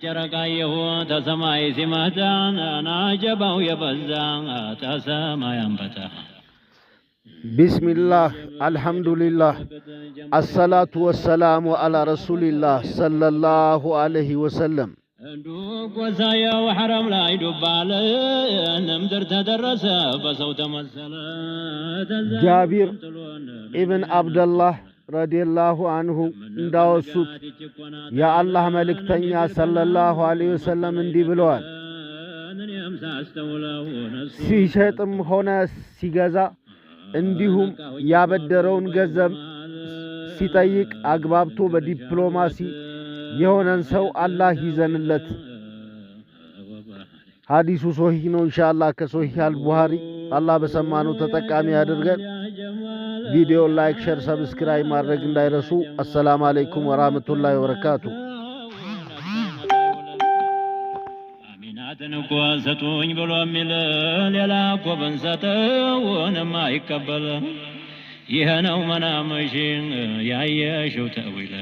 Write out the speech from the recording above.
ጨረቃየሁ ተሰማይ ሲመጣ ናጀባው የበዛ ተሰማይ አንበታ ቢስሚላህ አልሐምዱሊላህ አሰላቱ ወሰላሙ አላ ረሱሊላህ ሰለላሁ ዐለይሂ ወሰለም። ጎሳየው ሐረም ላይ ዱባለ ምድር ተደረሰ በሰው ተመሰለ። ጃቢር ኢብን አብደላህ ረዲየላሁ አንሁ እንዳወሱት የአላህ መልእክተኛ ሰለላሁ ዐለይሂ ወሰለም እንዲህ ብለዋል። ሲሸጥም ሆነ ሲገዛ እንዲሁም ያበደረውን ገንዘብ ሲጠይቅ አግባብቶ በዲፕሎማሲ የሆነን ሰው አላህ ይዘንለት። ሐዲሱ ሶሂህ ነው። ኢንሻአላህ ከሶሂህ አልቡኻሪ። አላህ በሰማነው ተጠቃሚ ያድርገን። ቪዲዮ ላይክ፣ ሼር፣ ሰብስክራይብ ማድረግ እንዳይረሱ። አሰላሙ አለይኩም ወራህመቱላሂ ወበረካቱ። አሚናትን እኮ ሰጡኝ ብሎ የሚል ሌላ እኮ ብንሰጠውንም አይቀበል። ይሄ ነው መናምሽ ያየሽው ተዊለ